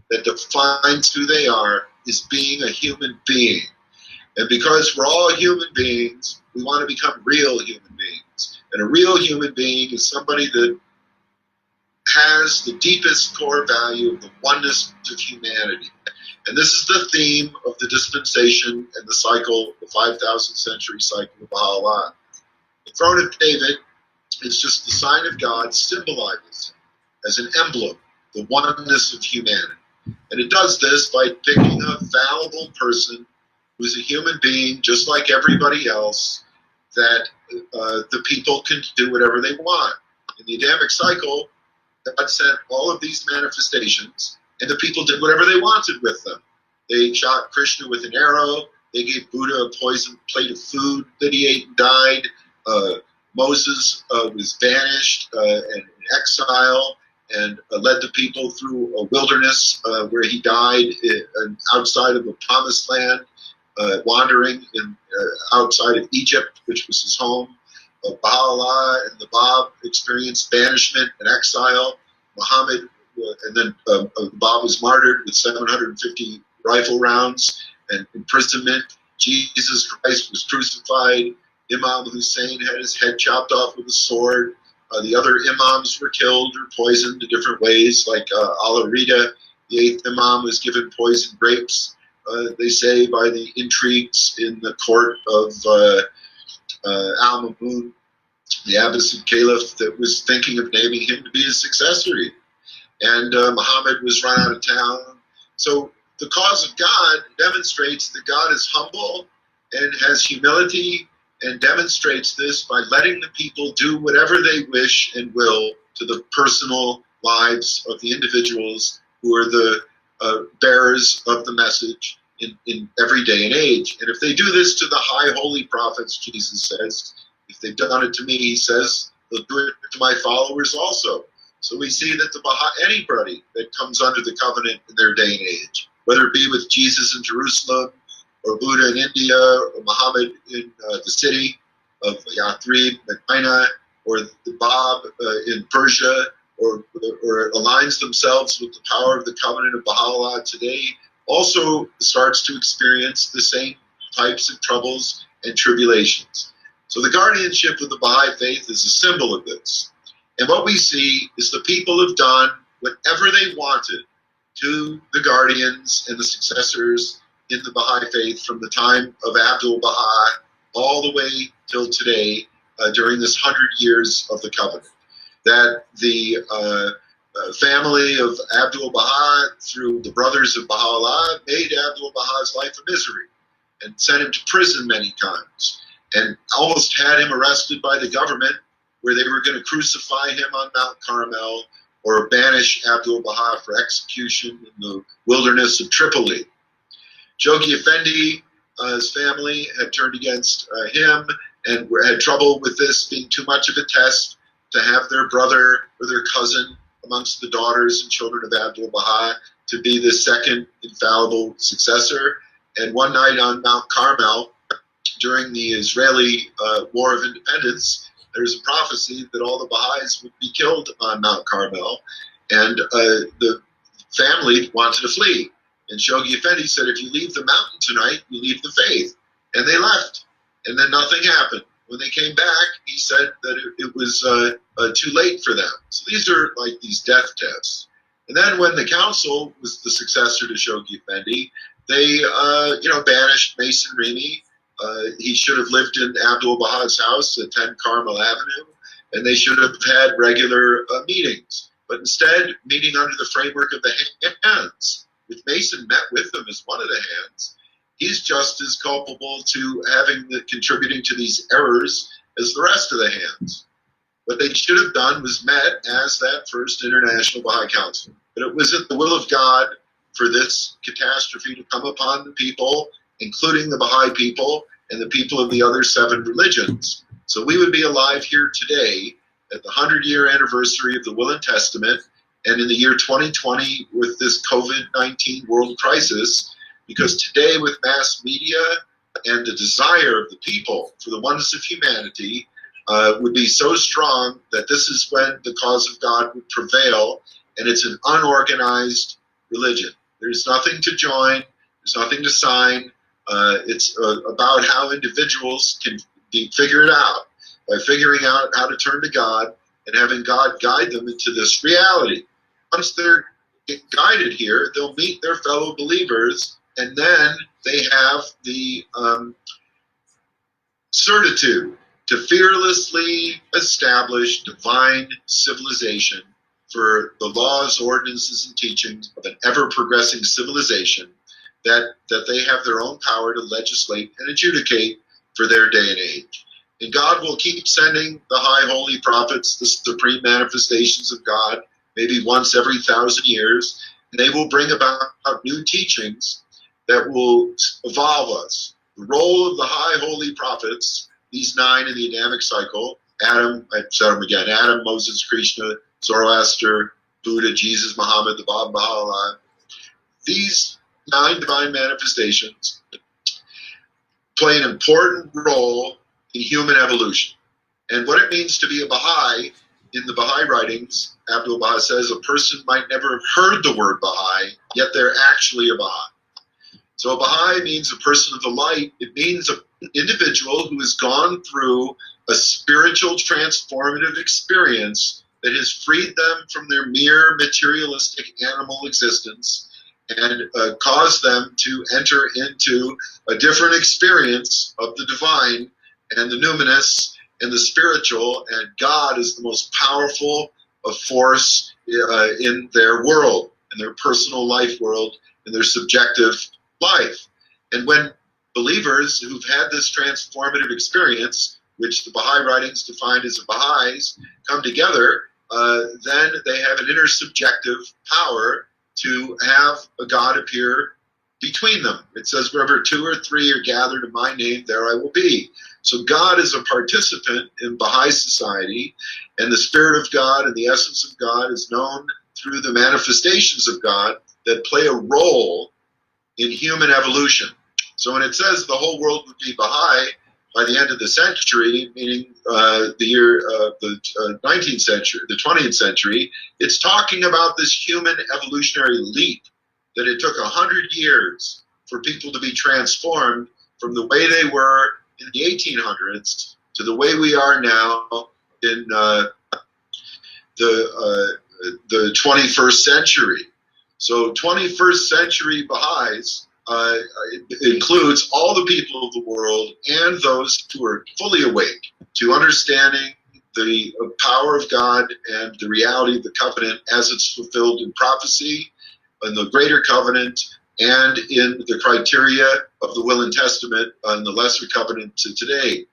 that defines who they are is being a human being. And because we're all human beings, we want to become real human beings. And a real human being is somebody that has the deepest core value of the oneness of humanity. And this is the theme of the dispensation and the cycle, the 5,000 century cycle of Baha'u'llah. The throne of David is just the sign of God, symbolizes as an emblem the oneness of humanity. And it does this by picking a fallible person who's a human being just like everybody else, that the people can do whatever they want. In the Adamic cycle, God sent all of these manifestations, and the people did whatever they wanted with them. They shot Krishna with an arrow. They gave Buddha a poisoned plate of food that he ate and died. Moses was banished and in exile and led the people through a wilderness where he died outside of the promised land, wandering outside of Egypt, which was his home. Baha'u'llah and the Bab experienced banishment and exile. Muhammad, and then Bab was martyred with 750 rifle rounds and imprisonment. Jesus Christ was crucified. Imam Hussein had his head chopped off with a sword. The other imams were killed or poisoned in different ways, like Al-Rida, the eighth imam, was given poisoned grapes, they say, by the intrigues in the court of Al-Mamun, the Abbasid caliph that was thinking of naming him to be his successor. And Muhammad was run out of town. So the cause of God demonstrates that God is humble and has humility, and demonstrates this by letting the people do whatever they wish and will to the personal lives of the individuals who are the bearers of the message in every day and age. And if they do this to the high holy prophets, Jesus says, if they've done it to me, he says, they'll do it to my followers also. So we see that anybody that comes under the covenant in their day and age, whether it be with Jesus in Jerusalem, or Buddha in India, or Muhammad in the city of Yathrib, Medina, or the Bab in Persia, or aligns themselves with the power of the covenant of Baha'u'llah today, also starts to experience the same types of troubles and tribulations. So the guardianship of the Baha'i faith is a symbol of this. And what we see is the people have done whatever they wanted to the guardians and the successors in the Baha'i faith from the time of Abdul-Baha all the way till today, during this 100 years of the covenant. That the family of Abdul-Baha, through the brothers of Baha'u'llah, made Abdul-Baha's life a misery and sent him to prison many times, and almost had him arrested by the government, where they were going to crucify him on Mount Carmel or banish Abdul-Baha for execution in the wilderness of Tripoli. Shoughi Effendi's family had turned against him and had trouble with this being too much of a test to have their brother or their cousin amongst the daughters and children of Abdul-Baha to be the second infallible successor. And one night on Mount Carmel, during the Israeli War of Independence, there's a prophecy that all the Baha'is would be killed on Mount Carmel, and the family wanted to flee. And Shoughi Effendi said, if you leave the mountain tonight, you leave the faith. And they left, and then nothing happened. When they came back, he said that it was too late for them. So these are like these death tests. And then when the council was the successor to Shoughi Effendi, they banished Mason Remy. He should have lived in Abdul-Baha's house at 10 Carmel Avenue, and they should have had regular meetings. But instead, meeting under the framework of the hands. If Mason met with them as one of the hands, he's just as culpable to contributing to these errors as the rest of the hands. What they should have done was met as that first International Baha'i Council. But it wasn't the will of God for this catastrophe to come upon the people, including the Baha'i people and the people of the other 7 religions. So we would be alive here today at the 100-year anniversary of the Will and Testament, and in the year 2020 with this COVID-19 world crisis, because today with mass media and the desire of the people for the oneness of humanity would be so strong that this is when the cause of God would prevail, and it's an unorganized religion. There's nothing to join, there's nothing to sign. It's about how individuals can figure it out by figuring out how to turn to God and having God guide them into this reality. Once they're guided here, they'll meet their fellow believers, and then they have the certitude to fearlessly establish divine civilization for the laws, ordinances, and teachings of an ever-progressing civilization that they have their own power to legislate and adjudicate for their day and age. And God will keep sending the high holy prophets, the supreme manifestations of God, maybe once every 1,000 years, and they will bring about new teachings that will evolve us. The role of the high holy prophets, these 9 in the Adamic cycle, Adam, I said them again, Adam, Moses, Krishna, Zoroaster, Buddha, Jesus, Muhammad, the Bab, Baha'u'llah, these 9 divine manifestations play an important role in human evolution. And what it means to be a Baha'i, in the Baha'i writings, Abdul-Baha says a person might never have heard the word Baha'i, yet they're actually a Baha'i. So a Baha'i means a person of the light. It means an individual who has gone through a spiritual transformative experience that has freed them from their mere materialistic animal existence and caused them to enter into a different experience of the divine and the numinous and the spiritual, and God is the most powerful force in their world, in their personal life world, in their subjective life. And when believers who've had this transformative experience, which the Baha'i writings define as Baha'is, come together, then they have an intersubjective power to have a God appear between them. It says, wherever 2 or 3 are gathered in my name, there I will be. So God is a participant in Baha'i society, and the Spirit of God and the essence of God is known through the manifestations of God that play a role in human evolution. So when it says the whole world would be Baha'i by the end of the century, meaning the year the 19th century, the 20th century, it's talking about this human evolutionary leap, that it took 100 years for people to be transformed from the way they were in the 1800s to the way we are now in the 21st century. So 21st century Baha'is includes all the people of the world and those who are fully awake to understanding the power of God and the reality of the covenant as it's fulfilled in prophecy, in the greater covenant, and in the criteria of the Will and Testament and the lesser covenant to today.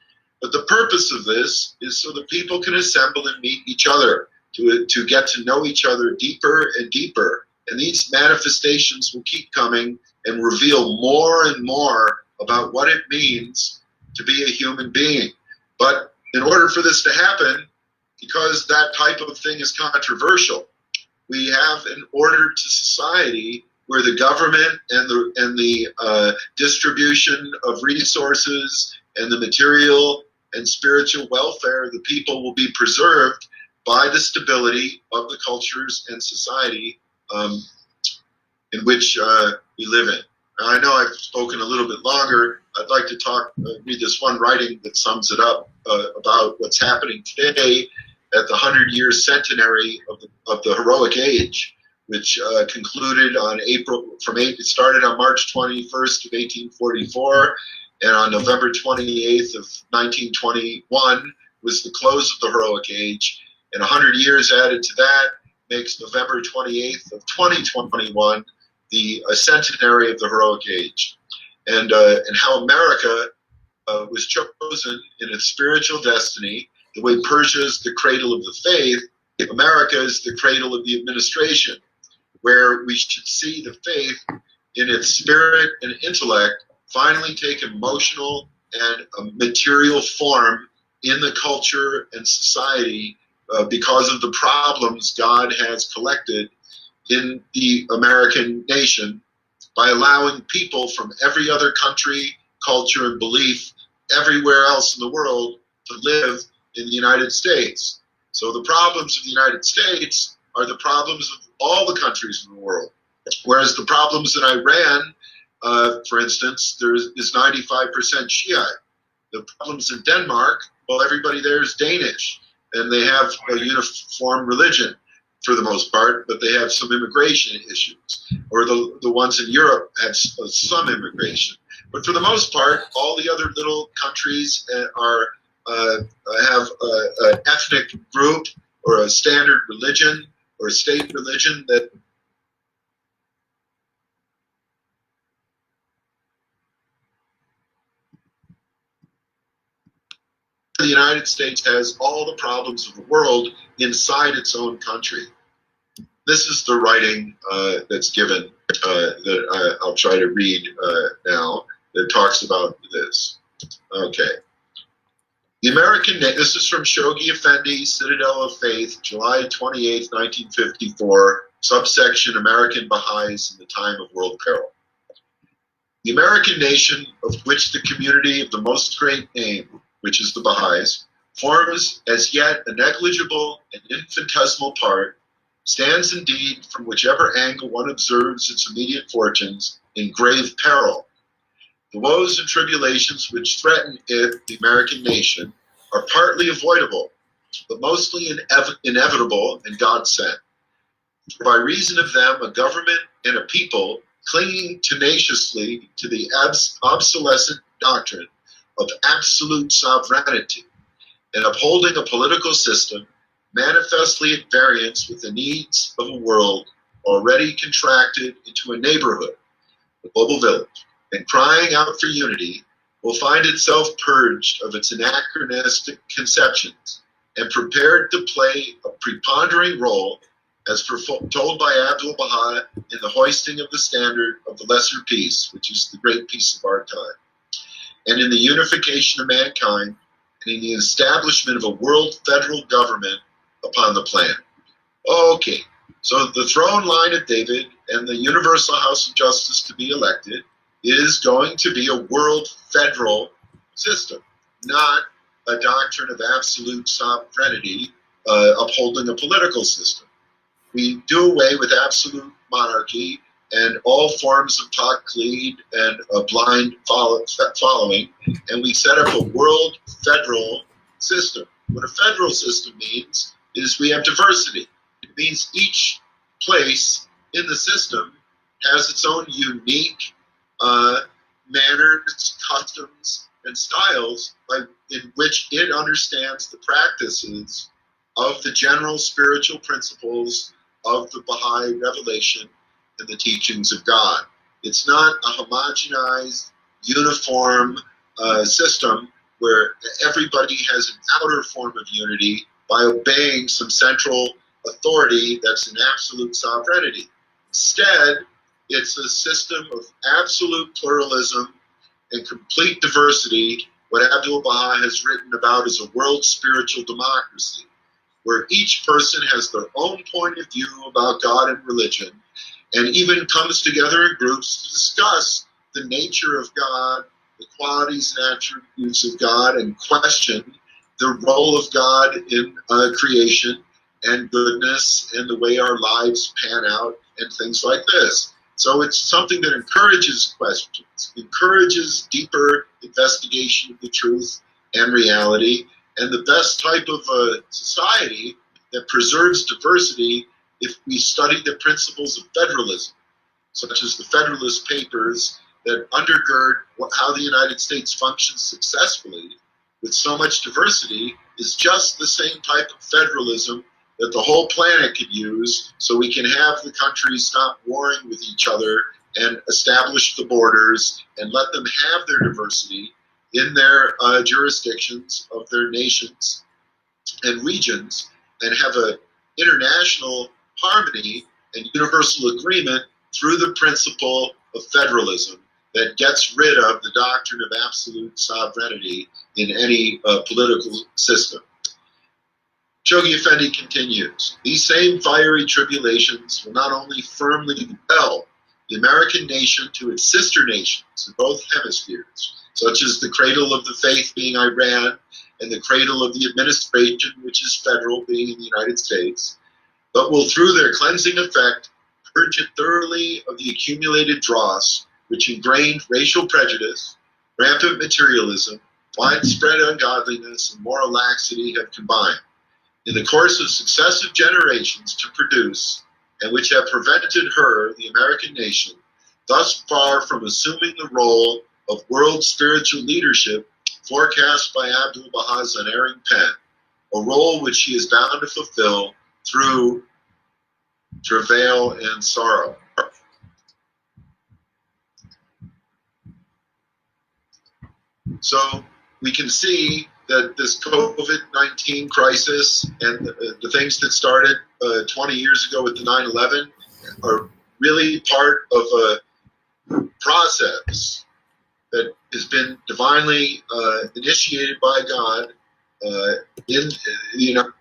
But the purpose of this is so that people can assemble and meet each other, to get to know each other deeper and deeper. And these manifestations will keep coming and reveal more and more about what it means to be a human being. But in order for this to happen, because that type of thing is controversial. We have an ordered society where the government and the distribution of resources and the material and spiritual welfare of the people will be preserved by the stability of the cultures and society in which we live in. Now, I know I've spoken a little bit longer. I'd like to read this one writing that sums it up about what's happening today at the 100-year centenary of the heroic age, which concluded on it started on March 21st of 1844, and on November 28th of 1921 was the close of the heroic age, and 100 years added to that makes November 28th of 2021 the centenary of the heroic age, and how America was chosen in its spiritual destiny. The way Persia is the cradle of the faith, America is the cradle of the administration, where we should see the faith in its spirit and intellect finally take emotional and material form in the culture and society because of the problems God has collected in the American nation by allowing people from every other country, culture, and belief everywhere else in the world to live in the United States. So the problems of the United States are the problems of all the countries in the world. Whereas the problems in Iran, for instance, there is 95% Shiite. The problems in Denmark, well, everybody there is Danish, and they have a uniform religion for the most part, but they have some immigration issues. Or the ones in Europe have some immigration. But for the most part, all the other little countries have an ethnic group or a standard religion or a state religion that the United States has all the problems of the world inside its own country. This is the writing that's given that I'll try to read now that talks about this. Okay. The American, this is from Shoughi Effendi, Citadel of Faith, July 28, 1954, subsection American Baha'is in the Time of World Peril. The American nation, of which the community of the most great name, which is the Baha'is, forms as yet a negligible and infinitesimal part, stands indeed, from whichever angle one observes its immediate fortunes, in grave peril. The woes and tribulations which threaten it, the American nation, are partly avoidable, but mostly inevitable and God-sent. For by reason of them, a government and a people, clinging tenaciously to the obsolescent doctrine of absolute sovereignty, and upholding a political system manifestly at variance with the needs of a world already contracted into a neighborhood, a global village, and crying out for unity, will find itself purged of its anachronistic conceptions and prepared to play a preponderating role, as foretold by Abdu'l-Baha in the hoisting of the standard of the lesser peace, which is the great peace of our time, and in the unification of mankind, and in the establishment of a world federal government upon the planet. Okay, so the throne line of David and the universal house of justice to be elected is going to be a world federal system, not a doctrine of absolute sovereignty upholding a political system. We do away with absolute monarchy and all forms of taqlid and blind following, and we set up a world federal system. What a federal system means is we have diversity. It means each place in the system has its own unique manners, customs, and styles in which it understands the practices of the general spiritual principles of the Baha'i revelation and the teachings of God. It's not a homogenized, uniform system where everybody has an outer form of unity by obeying some central authority that's an absolute sovereignty. Instead, it's a system of absolute pluralism and complete diversity, what Abdu'l-Baha has written about as a world spiritual democracy. where each person has their own point of view about God and religion, and even comes together in groups to discuss the nature of God, the qualities and attributes of God, and question the role of God in creation and goodness and the way our lives pan out and things like this. So it's something that encourages questions, encourages deeper investigation of the truth and reality, and the best type of society that preserves diversity if we study the principles of federalism, such as the Federalist Papers that undergird how the United States functions successfully with so much diversity, is just the same type of federalism that the whole planet could use, so we can have the countries stop warring with each other and establish the borders and let them have their diversity in their jurisdictions of their nations and regions, and have an international harmony and universal agreement through the principle of federalism that gets rid of the doctrine of absolute sovereignty in any political system. Shoughi Effendi continues, these same fiery tribulations will not only firmly compel the American nation to its sister nations in both hemispheres, such as the cradle of the faith being Iran and the cradle of the administration, which is federal, being in the United States, but will through their cleansing effect purge it thoroughly of the accumulated dross which ingrained racial prejudice, rampant materialism, widespread ungodliness, and moral laxity have combined in the course of successive generations to produce, and which have prevented her, the American nation, thus far from assuming the role of world spiritual leadership forecast by Abdu'l-Baha's unerring pen, a role which she is bound to fulfill through travail and sorrow. So we can see that this COVID-19 crisis and the things that started 20 years ago with the 9/11 are really part of a process that has been divinely initiated by God in the United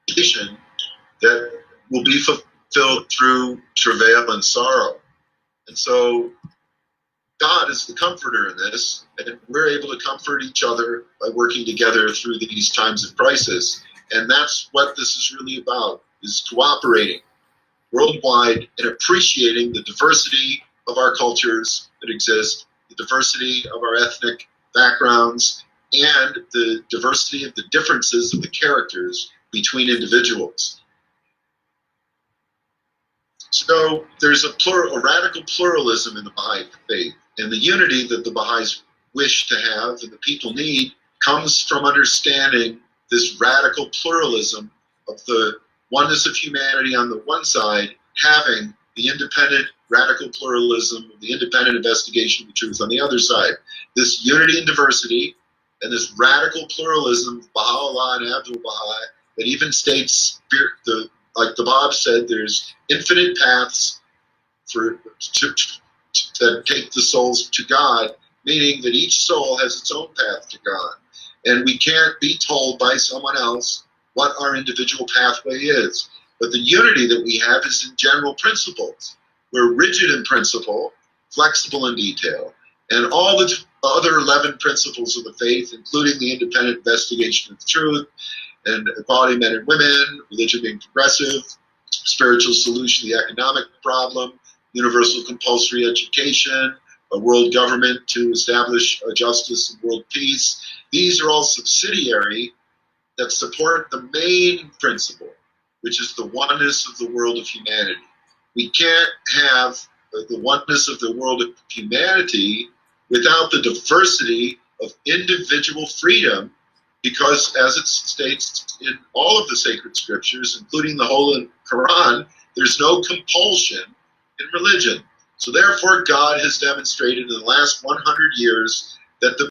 States that will be fulfilled through travail and sorrow. And so God is the comforter in this, and we're able to comfort each other by working together through these times of crisis. And that's what this is really about, is cooperating worldwide and appreciating the diversity of our cultures that exist, the diversity of our ethnic backgrounds, and the diversity of the differences of the characters between individuals. So there's a radical pluralism in the Baha'i faith, and the unity that the Baha'is wish to have and the people need comes from understanding this radical pluralism of the oneness of humanity on the one side, having the independent radical pluralism of the independent investigation of the truth on the other side. This unity and diversity and this radical pluralism of Baha'u'llah and Abdu'l-Baha that even states, like the Bab said, there's infinite paths that take the souls to God, meaning that each soul has its own path to God. And we can't be told by someone else what our individual pathway is. But the unity that we have is in general principles. We're rigid in principle, flexible in detail, and all the other 11 principles of the faith, including the independent investigation of the truth, and equality of men and women, religion being progressive, spiritual solution to the economic problem, universal compulsory education, a world government to establish justice and world peace. These are all subsidiary that support the main principle, which is the oneness of the world of humanity. We can't have the oneness of the world of humanity without the diversity of individual freedom, because as it states in all of the sacred scriptures, including the Holy Quran, there's no compulsion in religion. So therefore, God has demonstrated in the last 100 years that the